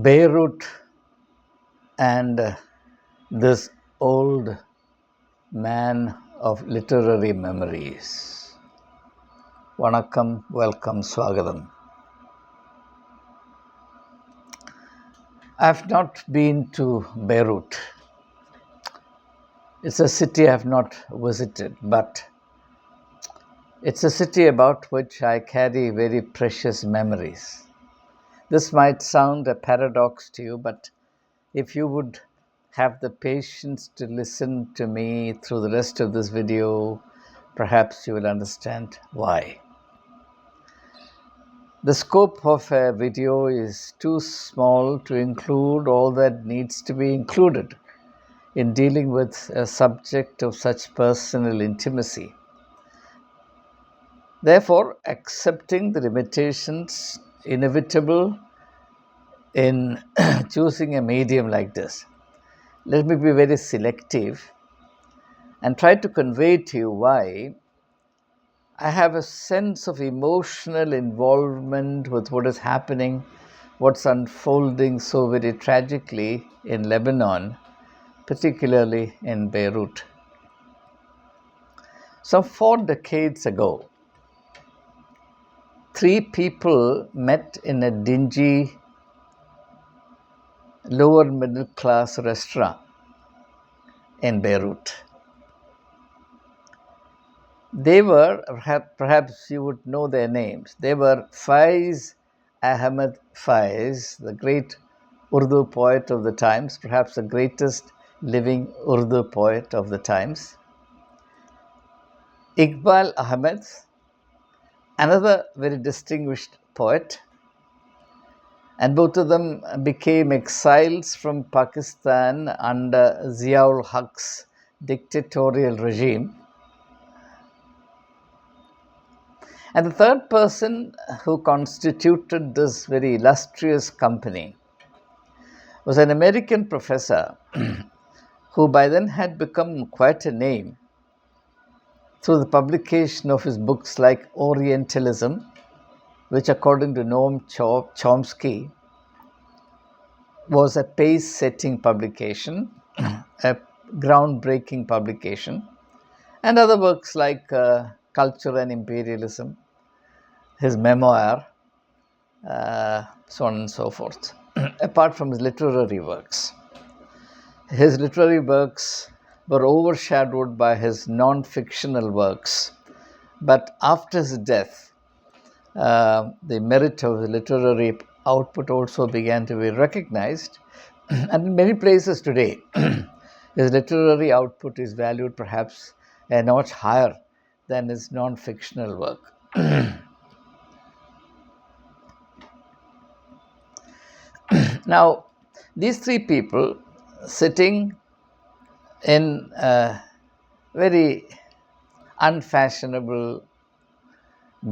Beirut and this old man of literary memories. Vanakkam, welcome, Swagatham. I've not been to Beirut. It's a city I've not visited, but it's a city about which I carry very precious memories. This might sound a paradox to you, but if you would have the patience to listen to me through the rest of this video, perhaps you will understand why. The scope of a video is too small to include all that needs to be included in dealing with a subject of such personal intimacy. Therefore, accepting the limitations inevitable in choosing a medium like this, let me be very selective and try to convey to you why I have a sense of emotional involvement with what is happening, what's unfolding so very tragically in Lebanon, particularly in Beirut. Some 4 decades ago, 3 people met in a dingy, lower middle class restaurant in Beirut. They were, perhaps you would know their names, they were Faiz Ahmed Faiz, the great Urdu poet of the times, perhaps the greatest living Urdu poet of the times. Iqbal Ahmed, another very distinguished poet, and both of them became exiles from Pakistan under Ziaul Haq's dictatorial regime. And the third person who constituted this very illustrious company was an American professor who by then had become quite a name through the publication of his books like Orientalism, which according to Noam Chomsky was a pace-setting publication, a groundbreaking publication, and other works like Culture and Imperialism, his memoir, so on and so forth, apart from his literary works. His literary works were overshadowed by his non-fictional works, but after his death, the merit of his literary output also began to be recognized, and in many places today, his literary output is valued perhaps a notch higher than his non-fictional work. Now, these 3 people sitting in a very unfashionable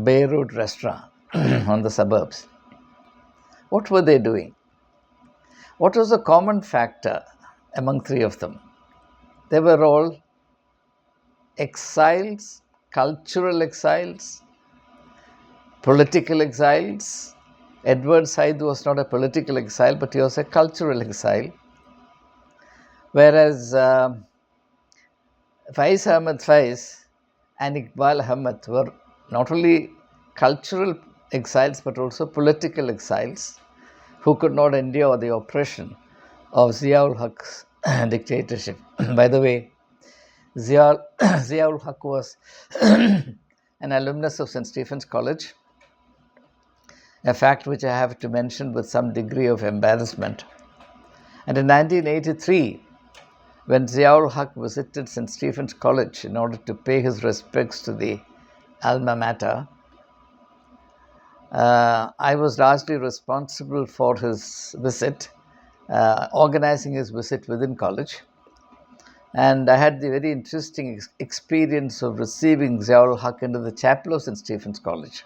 Beirut restaurant on the suburbs, what were they doing? What was the common factor among 3 of them? They were all exiles, cultural exiles, political exiles. Edward Said was not a political exile, but he was a cultural exile. Whereas Faiz Ahmed Faiz and Iqbal Ahmed were not only cultural exiles, but also political exiles who could not endure the oppression of Ziaul Haq's dictatorship. By the way, Ziaul Haq was an alumnus of St. Stephen's College, a fact which I have to mention with some degree of embarrassment. And in 1983, when Ziaul Haq visited St. Stephen's College in order to pay his respects to the alma mater, I was largely responsible for his visit, organizing his visit within college. And I had the very interesting experience of receiving Ziaul Haq into the chapel of St. Stephen's College,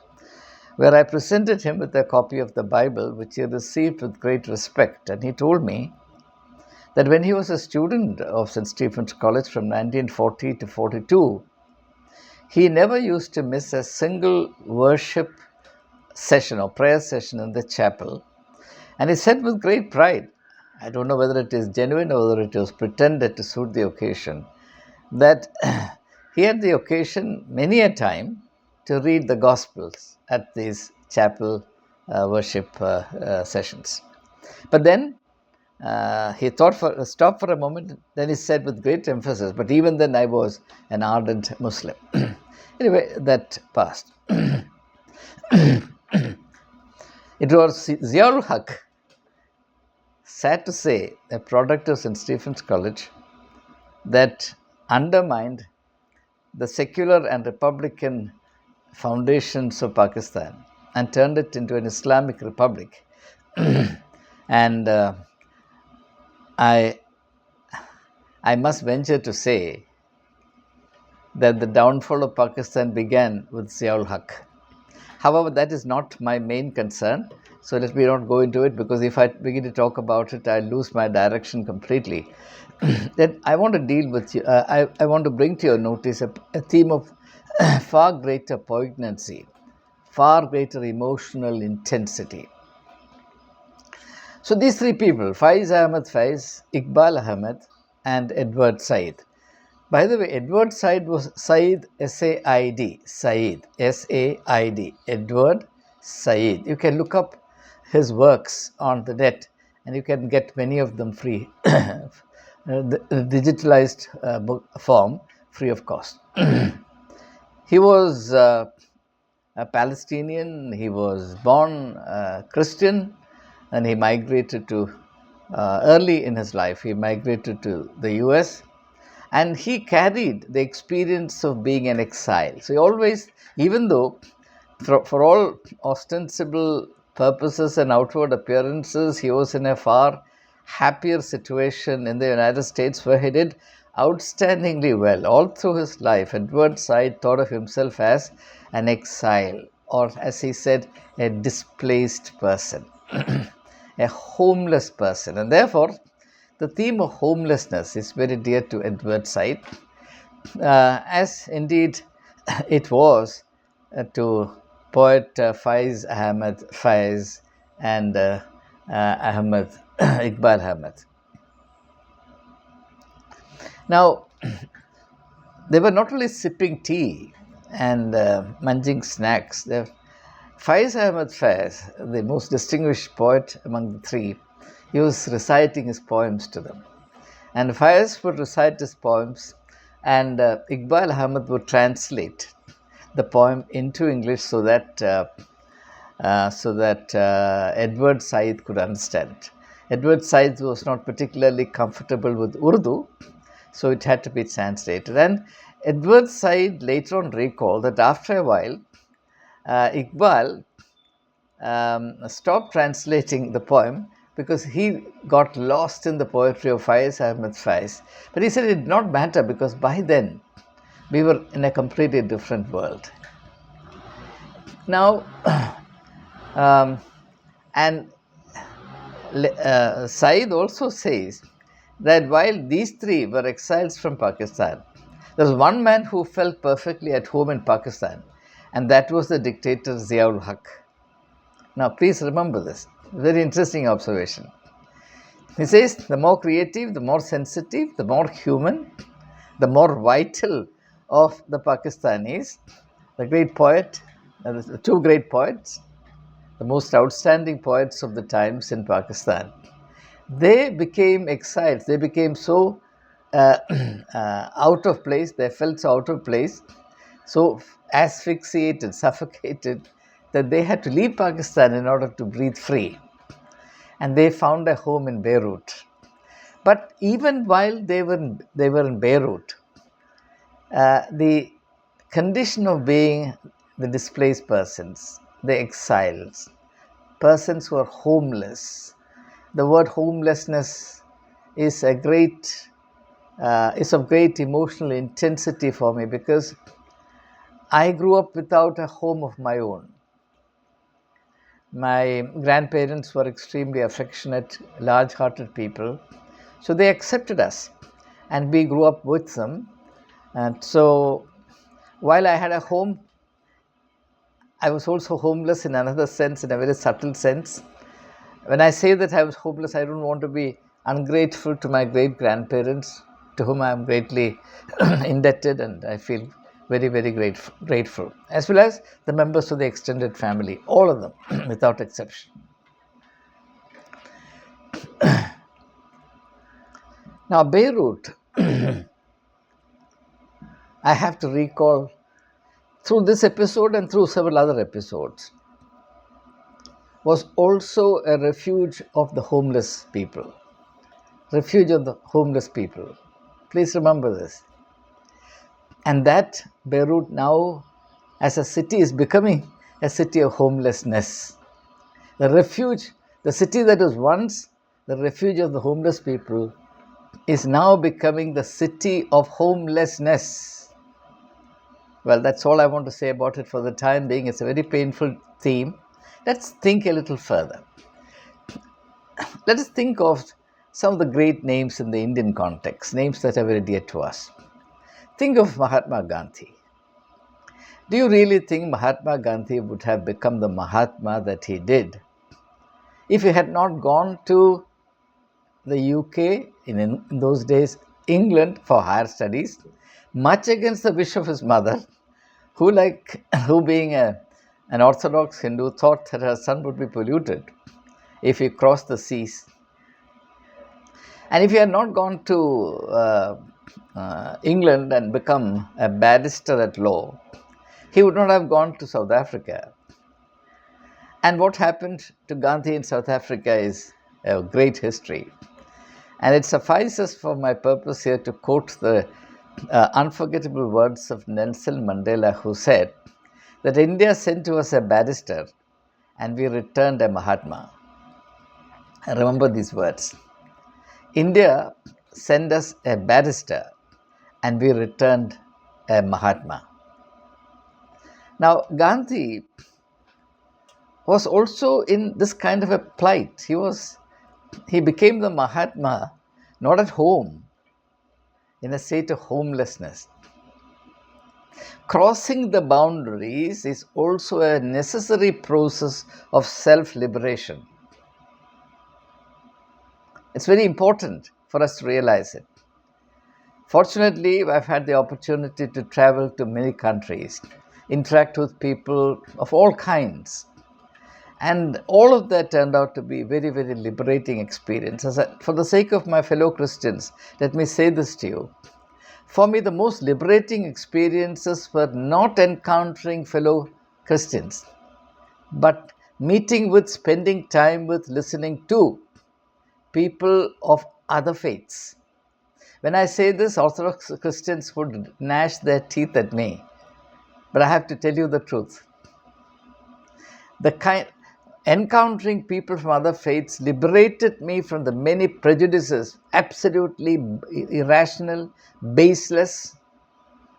where I presented him with a copy of the Bible, which he received with great respect. And he told me that when he was a student of St. Stephen's College from 1940 to 42, he never used to miss a single worship session or prayer session in the chapel. And he said with great pride, I don't know whether it is genuine or whether it was pretended to suit the occasion, that he had the occasion many a time to read the Gospels at these chapel worship sessions. But then he stopped for a moment, then he said with great emphasis, but even then I was an ardent Muslim. Anyway, that passed. It was Ziaul Haq, sad to say, a product of St. Stephen's College, that undermined the secular and republican foundations of Pakistan and turned it into an Islamic republic. And I must venture to say that the downfall of Pakistan began with Ziaul Haq. However, that is not my main concern. So let me not go into it, because if I begin to talk about it, I'll lose my direction completely. Then I want to deal with you. I want to bring to your notice a theme of far greater poignancy, far greater emotional intensity. So these three people, Faiz Ahmed Faiz, Iqbal Ahmed, and Edward Said. By the way, Edward Said was Said, S-A-I-D, Said, S-A-I-D, Edward Said. You can look up his works on the net and you can get many of them free, the digitalized book form, free of cost. He was a Palestinian, he was born Christian, and he migrated to, early in his life, he migrated to the US. And he carried the experience of being an exile. So he always, even though for all ostensible purposes and outward appearances, he was in a far happier situation in the United States, where he did outstandingly well. All through his life, Edward Said thought of himself as an exile, or as he said, a displaced person, a homeless person. And therefore, the theme of homelessness is very dear to Edward Said, as indeed it was to poet Faiz Ahmed Faiz and Ahmed Iqbal Ahmed. Now, they were not only sipping tea and munching snacks. Faiz Ahmed Faiz, the most distinguished poet among the three, he was reciting his poems to them. And Faiz would recite his poems, and Iqbal Ahmed would translate the poem into English so that Edward Said could understand it. Edward Said was not particularly comfortable with Urdu, so it had to be translated. And Edward Said later on recalled that after a while, Iqbal stopped translating the poem because he got lost in the poetry of Faiz Ahmed Faiz. But he said it did not matter, because by then we were in a completely different world. Now, Said also says that while these three were exiles from Pakistan, there was one man who felt perfectly at home in Pakistan, and that was the dictator Ziaul Haq. Now, please remember this. Very interesting observation. He says the more creative, the more sensitive, the more human, the more vital of the Pakistanis, the great poet, the two great poets, the most outstanding poets of the times in Pakistan, they became exiles. They became so out of place, they felt so out of place, so asphyxiated, suffocated, that they had to leave Pakistan in order to breathe free. And they found a home in Beirut. But even while they were in Beirut, the condition of being the displaced persons, the exiles, persons who are homeless. The word homelessness is of great emotional intensity for me, because I grew up without a home of my own. My grandparents were extremely affectionate, large-hearted people, so they accepted us, and we grew up with them. And so, while I had a home, I was also homeless in another sense, in a very subtle sense. When I say that I was hopeless, I don't want to be ungrateful to my great grandparents, to whom I am greatly indebted, and I feel very, very grateful, as well as the members of the extended family, all of them, without exception. Now, Beirut, I have to recall through this episode and through several other episodes, was also a refuge of the homeless people. Refuge of the homeless people. Please remember this. And that Beirut now, as a city, is becoming a city of homelessness. The refuge, the city that was once the refuge of the homeless people, is now becoming the city of homelessness. Well, that's all I want to say about it for the time being. It's a very painful theme. Let's think a little further. Let us think of some of the great names in the Indian context, names that are very dear to us. Think of Mahatma Gandhi. Do you really think Mahatma Gandhi would have become the Mahatma that he did if he had not gone to the UK, in those days England, for higher studies, much against the wish of his mother, who being an Orthodox Hindu, thought that her son would be polluted if he crossed the seas? And if he had not gone to England and become a barrister at law, he would not have gone to South Africa. And what happened to Gandhi in South Africa is a great history. And it suffices for my purpose here to quote the unforgettable words of Nelson Mandela, who said that India sent to us a barrister and we returned a Mahatma. And remember these words. India sent us a barrister and we returned a Mahatma. Now, Gandhi was also in this kind of a plight. He became the Mahatma not at home, in a state of homelessness. Crossing the boundaries is also a necessary process of self-liberation. It's very important for us to realize it. Fortunately, I've had the opportunity to travel to many countries, interact with people of all kinds. And all of that turned out to be very, very liberating experience. For the sake of my fellow Christians, let me say this to you. For me, the most liberating experiences were not encountering fellow Christians, but meeting with, spending time with, listening to people of other faiths. When I say this, Orthodox Christians would gnash their teeth at me, but I have to tell you the truth. Encountering people from other faiths liberated me from the many prejudices, absolutely irrational, baseless,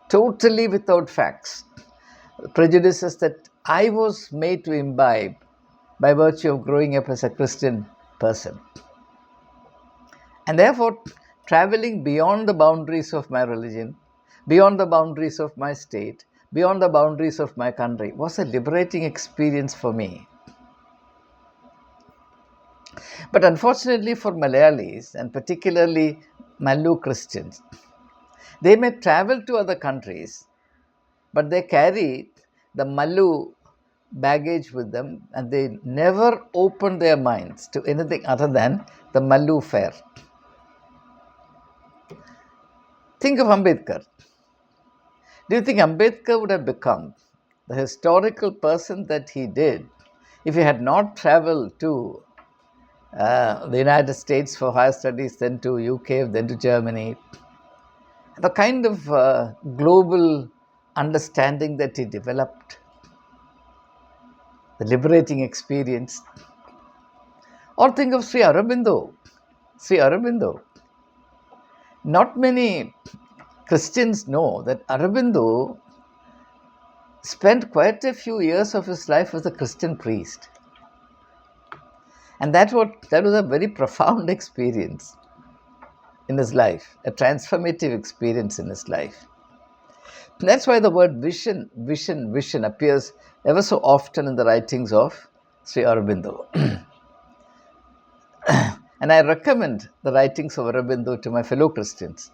totally without facts. Prejudices that I was made to imbibe by virtue of growing up as a Christian person. And therefore, traveling beyond the boundaries of my religion, beyond the boundaries of my state, beyond the boundaries of my country was a liberating experience for me. But unfortunately for Malayalis, and particularly Mallu Christians, they may travel to other countries, but they carry the Mallu baggage with them and they never open their minds to anything other than the Mallu fare. Think of Ambedkar. Do you think Ambedkar would have become the historical person that he did if he had not traveled to the United States for higher studies, then to UK, then to Germany? The kind of global understanding that he developed, the liberating experience. Or think of Sri Aurobindo. Sri Aurobindo. Not many Christians know that Aurobindo spent quite a few years of his life as a Christian priest. And that was a very profound experience in his life, a transformative experience in his life. That's why the word vision, vision, vision appears ever so often in the writings of Sri Aurobindo. And I recommend the writings of Aurobindo to my fellow Christians,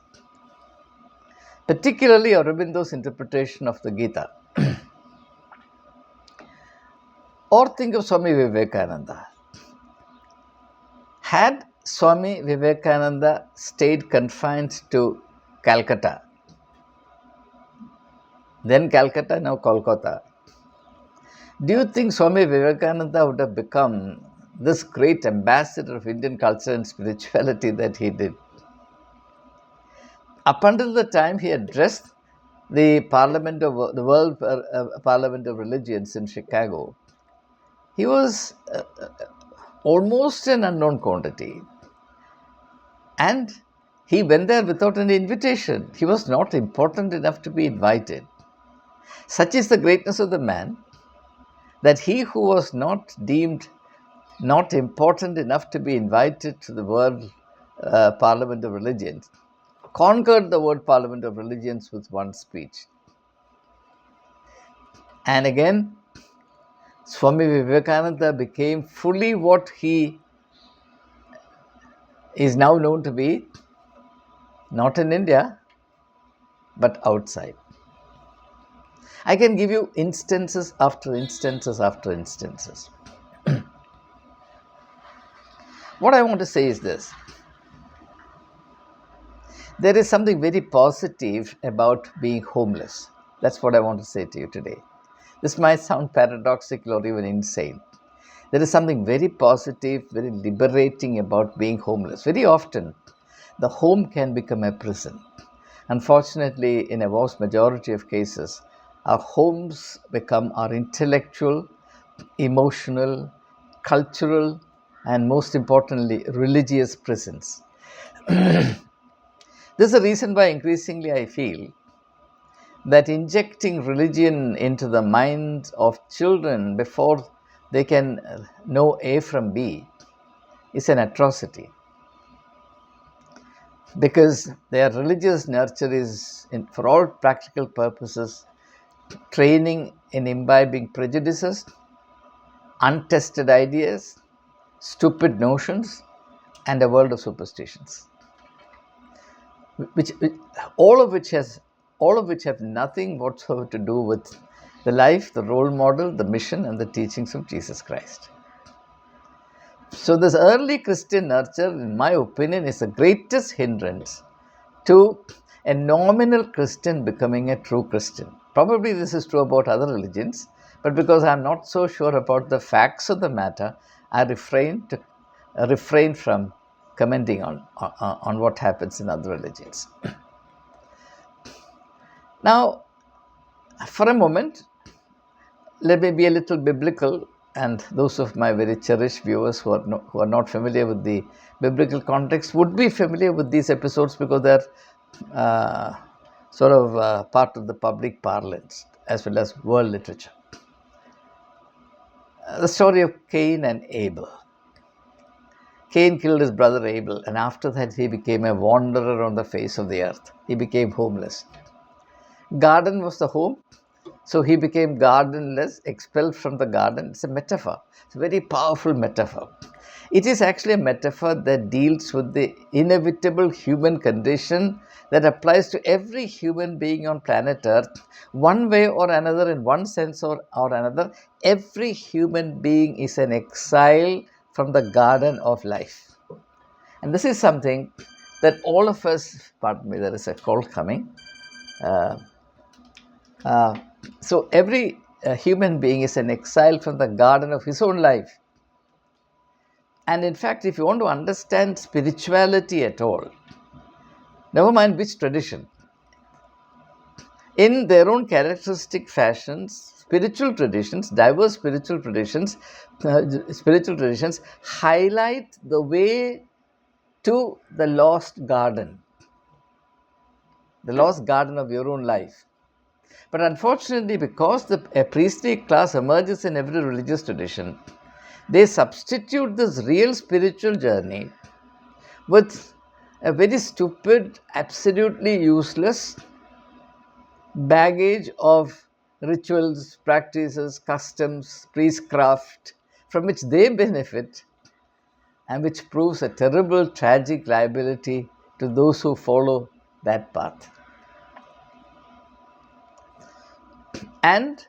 particularly Aurobindo's interpretation of the Gita. Or think of Swami Vivekananda. Had Swami Vivekananda stayed confined to Calcutta, then Calcutta, now Kolkata, do you think Swami Vivekananda would have become this great ambassador of Indian culture and spirituality that he did? Up until the time he addressed the World Parliament of Religions in Chicago, he was almost an unknown quantity. And he went there without any invitation. He was not important enough to be invited. Such is the greatness of the man that he who was not deemed not important enough to be invited to the World Parliament of Religions conquered the World Parliament of Religions with one speech. And again, Swami Vivekananda became fully what he is now known to be, not in India, but outside. I can give you instances after instances after instances. What I want to say is this. There is something very positive about being homeless. That's what I want to say to you today. This might sound paradoxical or even insane. There is something very positive, very liberating about being homeless. Very often, the home can become a prison. Unfortunately, in a vast majority of cases, our homes become our intellectual, emotional, cultural, and most importantly, religious prisons. This is the reason why increasingly I feel that injecting religion into the minds of children before they can know A from B is an atrocity. Because their religious nurture is, for all practical purposes, training in imbibing prejudices, untested ideas, stupid notions, and a world of superstitions, which all of which have nothing whatsoever to do with the life, the role model, the mission, and the teachings of Jesus Christ. So this early Christian nurture, in my opinion, is the greatest hindrance to a nominal Christian becoming a true Christian. Probably this is true about other religions, but because I'm not so sure about the facts of the matter, I refrain from commenting on what happens in other religions. Now, for a moment, let me be a little biblical, and those of my very cherished viewers who are not familiar with the biblical context would be familiar with these episodes because they're part of the public parlance as well as world literature. The story of Cain and Abel. Cain killed his brother Abel, and after that he became a wanderer on the face of the earth. He became homeless. Garden was the home, so he became gardenless, expelled from the garden. It's a metaphor. It's a very powerful metaphor. It is actually a metaphor that deals with the inevitable human condition that applies to every human being on planet Earth. One way or another, in one sense or another, every human being is an exile from the garden of life. And this is something that all of us, pardon me, there is a call coming. So every human being is an exile from the garden of his own life. And in fact, if you want to understand spirituality at all, never mind which tradition, in their own characteristic fashions, diverse spiritual traditions highlight the way to the lost garden of your own life. But unfortunately, because a priestly class emerges in every religious tradition, they substitute this real spiritual journey with a very stupid, absolutely useless baggage of rituals, practices, customs, priestcraft from which they benefit, and which proves a terrible, tragic liability to those who follow that path. And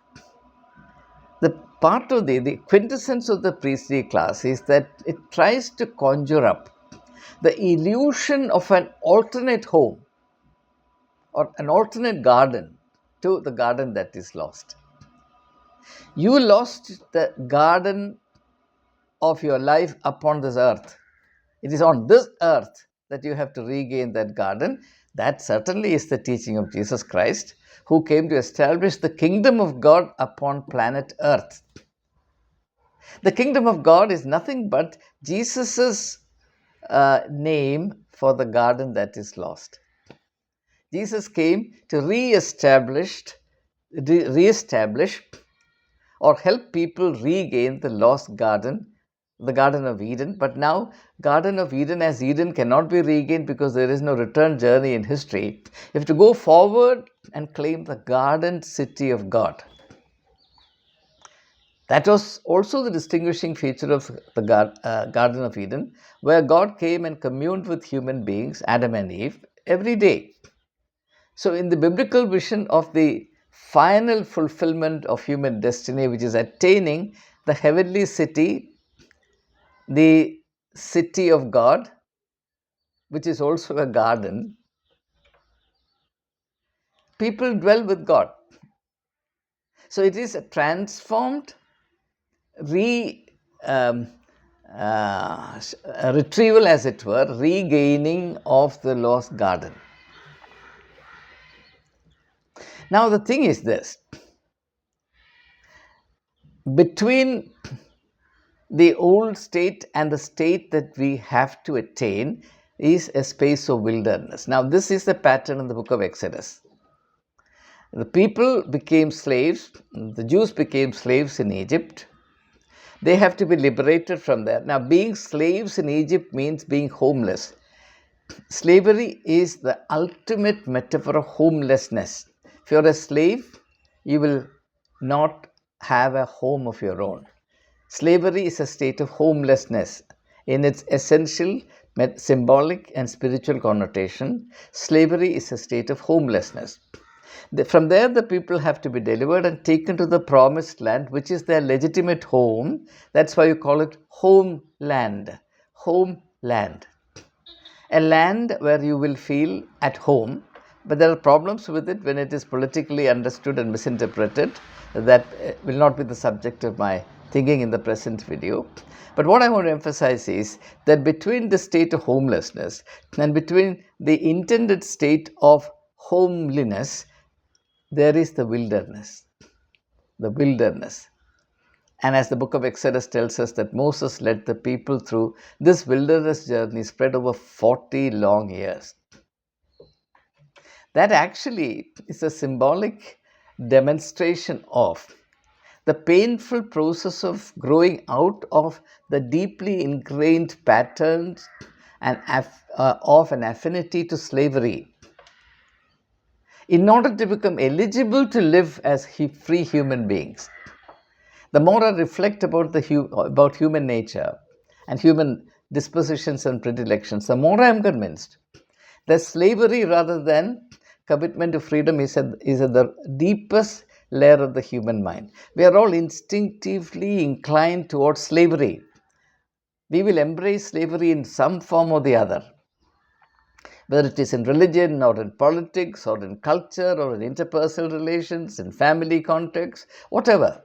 the part of the quintessence of the priestly class is that it tries to conjure up the illusion of an alternate home or an alternate garden to the garden that is lost. You lost the garden of your life upon this earth. It is on this earth that you have to regain that garden. That certainly is the teaching of Jesus Christ, who came to establish the kingdom of God upon planet earth. The kingdom of God is nothing but Jesus's name for the garden that is lost. Jesus came to re-establish or help people regain the lost garden, the Garden of Eden. But now, Garden of Eden as Eden cannot be regained because there is no return journey in history. You have to go forward and claim the garden city of God. That was also the distinguishing feature of the Garden of Eden, where God came and communed with human beings, Adam and Eve, every day. So, in the biblical vision of the final fulfillment of human destiny, which is attaining the heavenly city, the city of God, which is also a garden, people dwell with God. So, it is a transformed, um, a retrieval, as it were, regaining of the lost garden. Now, the thing is this: between the old state and the state that we have to attain is a space of wilderness. Now, this is the pattern in the book of Exodus. The people became slaves, the Jews became slaves in Egypt. They have to be liberated from that. Now, being slaves in Egypt means being homeless. Slavery is the ultimate metaphor of homelessness. If you're a slave, you will not have a home of your own. Slavery is a state of homelessness. In its essential, symbolic, and spiritual connotation, slavery is a state of homelessness. From there, the people have to be delivered and taken to the promised land, which is their legitimate home. That's why you call it homeland. Homeland. A land where you will feel at home, but there are problems with it when it is politically understood and misinterpreted. That will not be the subject of my thinking in the present video. But what I want to emphasize is that between the state of homelessness and between the intended state of homeliness, there is the wilderness. The wilderness. And as the book of Exodus tells us that Moses led the people through this wilderness journey spread over 40 long years. That actually is a symbolic demonstration of the painful process of growing out of the deeply ingrained patterns and of an affinity to slavery, in order to become eligible to live as free human beings. The more I reflect about human nature and human dispositions and predilections, the more I am convinced that slavery rather than commitment to freedom is at the deepest layer of the human mind. We are all instinctively inclined towards slavery. We will embrace slavery in some form or the other, whether it is in religion or in politics or in culture or in interpersonal relations, in family context, whatever.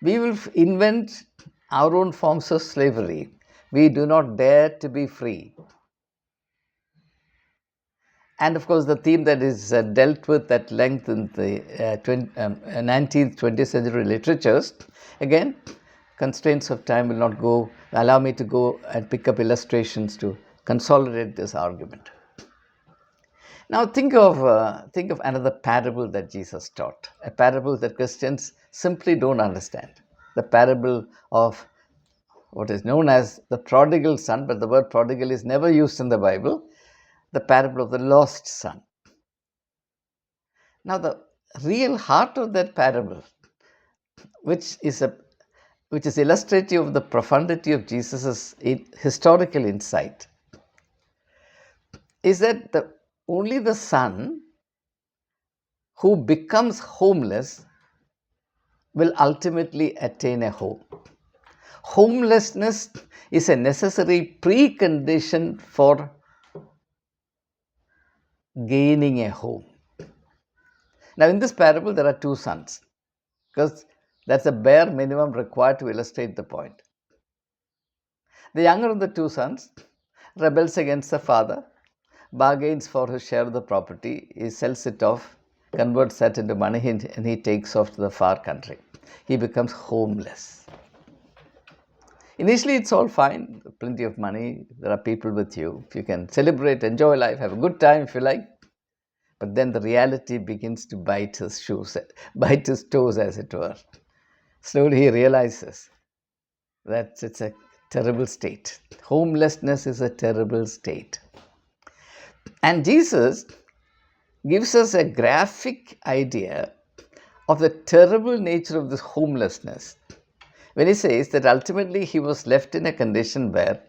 We will invent our own forms of slavery. We do not dare to be free. And of course, the theme that is dealt with at length in the 19th, 20th century literatures, again, constraints of time will not allow me to go and pick up illustrations to consolidate this argument. Now, think of another parable that Jesus taught, a parable that Christians simply don't understand. The parable of what is known as the prodigal son, but the word prodigal is never used in the Bible. The parable of the lost son. Now, the real heart of that parable, which is which is illustrative of the profundity of Jesus' historical insight, is that only the Son who becomes homeless will ultimately attain a home. Homelessness is a necessary precondition for gaining a home. Now, in this parable, there are two sons, because that's the bare minimum required to illustrate the point. The younger of the two sons rebels against the father, bargains for his share of the property, he sells it off, converts that into money, and he takes off to the far country. He becomes homeless. Initially, it's all fine, plenty of money, there are people with you, you can celebrate, enjoy life, have a good time if you like. But then the reality begins to bite his toes, as it were. Slowly he realizes that it's a terrible state. Homelessness is a terrible state. And Jesus gives us a graphic idea of the terrible nature of this homelessness when he says that ultimately he was left in a condition where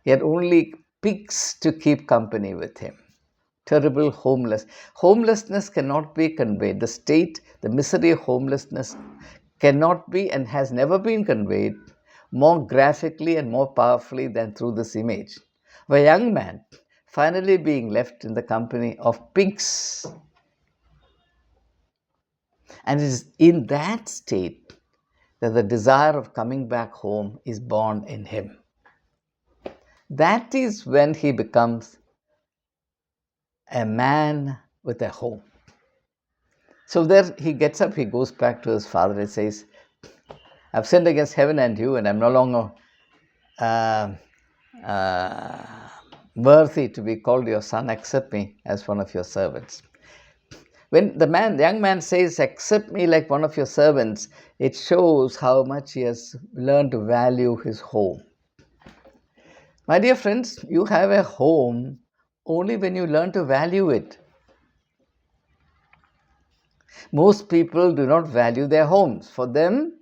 he had only pigs to keep company with him. Terrible homelessness cannot be conveyed. The state, the misery of homelessness cannot be and has never been conveyed more graphically and more powerfully than through this image of a young man finally being left in the company of pigs. And it is in that state that the desire of coming back home is born in him. That is when he becomes a man with a home. So there he gets up, he goes back to his father and says, I've sinned against heaven and you, and I'm no longer worthy to be called your son. Accept me as one of your servants. When the young man says, accept me like one of your servants, it shows how much he has learned to value his home. My dear friends, you have a home only when you learn to value it. Most people do not value their homes. For them,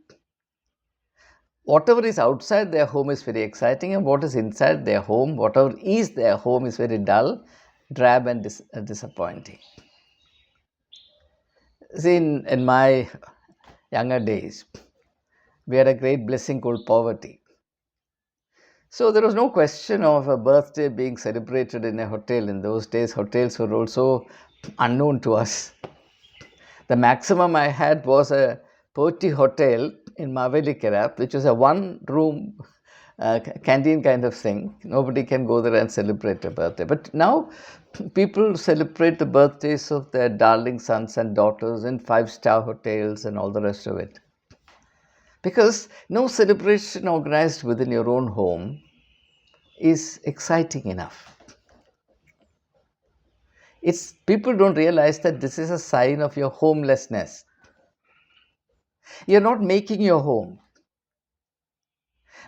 whatever is outside their home is very exciting, and what is inside their home, whatever is their home, is very dull, drab, and disappointing. See, in my younger days, we had a great blessing called poverty. So there was no question of a birthday being celebrated in a hotel. In those days, hotels were also unknown to us. The maximum I had was a Poti hotel in Mavelikara, which was a one-room canteen kind of thing. Nobody can go there and celebrate a birthday. But now people celebrate the birthdays of their darling sons and daughters in five-star hotels and all the rest of it. Because no celebration organized within your own home is exciting enough. People don't realize that this is a sign of your homelessness. You're not making your home.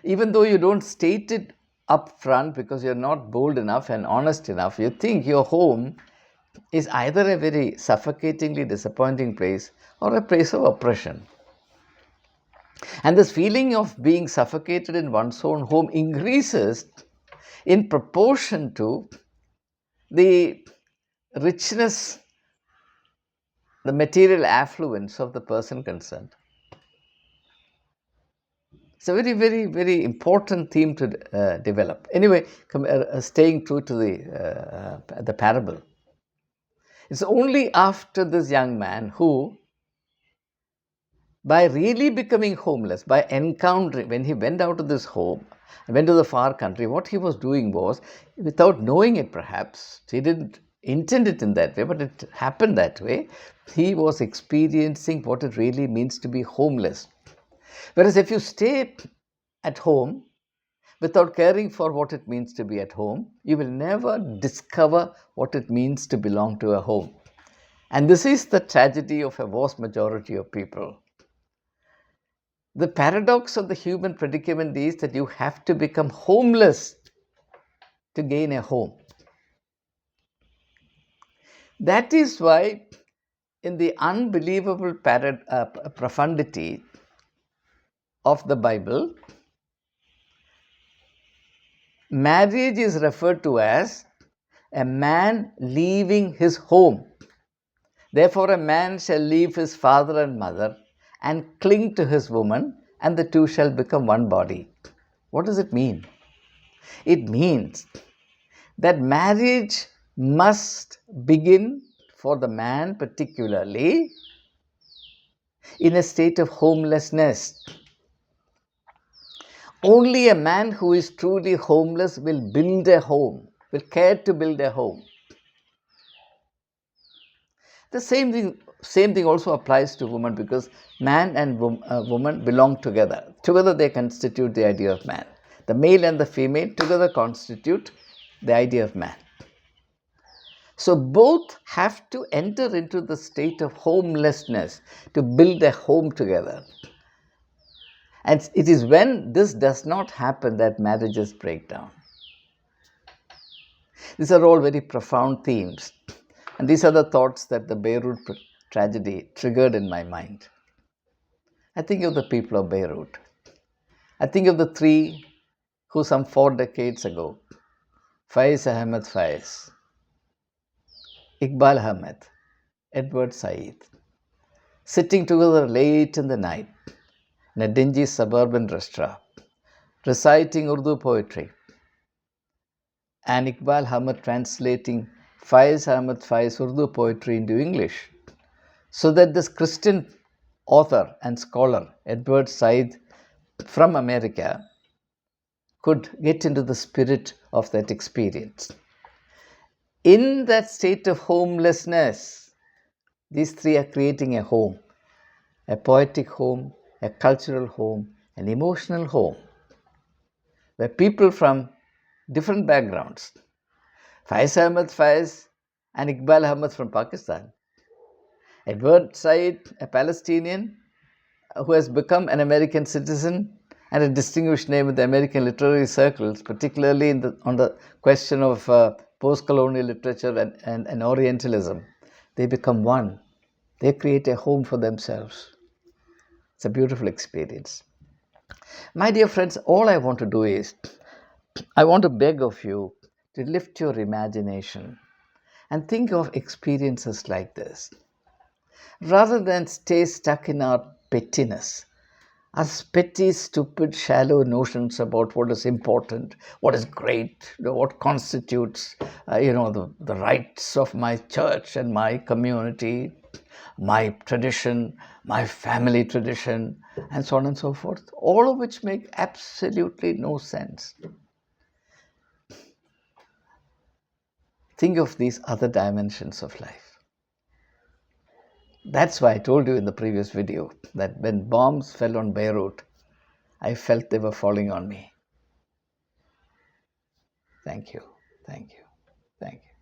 Even though you don't state it up front because you're not bold enough and honest enough, you think your home is either a very suffocatingly disappointing place or a place of oppression. And this feeling of being suffocated in one's own home increases in proportion to the richness, the material affluence of the person concerned. It's a very, very, very important theme to develop. Anyway, staying true to the parable. It's only after this young man who, by really becoming homeless, by encountering, when he went out of this home, went to the far country, what he was doing was, without knowing it perhaps, he didn't intend it in that way, but it happened that way, he was experiencing what it really means to be homeless. Whereas if you stay at home without caring for what it means to be at home, you will never discover what it means to belong to a home. And this is the tragedy of a vast majority of people. The paradox of the human predicament is that you have to become homeless to gain a home. That is why, in the unbelievable profundity of the Bible, marriage is referred to as a man leaving his home. Therefore, a man shall leave his father and mother and cling to his woman, and the two shall become one body. What does it mean? It means that marriage must begin for the man, particularly in a state of homelessness. Only a man who is truly homeless will build a home, will care to build a home. The same thing also applies to women, because man and woman belong together. Together they constitute the idea of man. The male and the female together constitute the idea of man. So both have to enter into the state of homelessness to build a home together. And it is when this does not happen that marriages break down. These are all very profound themes. And these are the thoughts that the Beirut tragedy triggered in my mind. I think of the people of Beirut. I think of the three who some 4 decades ago, Faiz Ahmed Faiz, Iqbal Ahmed, Edward Said, sitting together late in the night in a dingy suburban restaurant, reciting Urdu poetry, and Iqbal Ahmed translating Faiz Ahmed Faiz Urdu poetry into English, so that this Christian author and scholar, Edward Said from America, could get into the spirit of that experience. In that state of homelessness, these three are creating a home, a poetic home, a cultural home, an emotional home, where people from different backgrounds, Faiz Ahmed Faiz and Iqbal Ahmed from Pakistan, Edward Said, a Palestinian who has become an American citizen and a distinguished name in the American literary circles, particularly on the question of post-colonial literature and Orientalism. They become one. They create a home for themselves. It's a beautiful experience. My dear friends, all I want to do is, I want to beg of you to lift your imagination and think of experiences like this. Rather than stay stuck in our pettiness, as petty, stupid, shallow notions about what is important, what is great, what constitutes, the rights of my church and my community, my tradition, my family tradition, and so on and so forth, all of which make absolutely no sense. Think of these other dimensions of life. That's why I told you in the previous video that when bombs fell on Beirut, I felt they were falling on me. Thank you. Thank you. Thank you.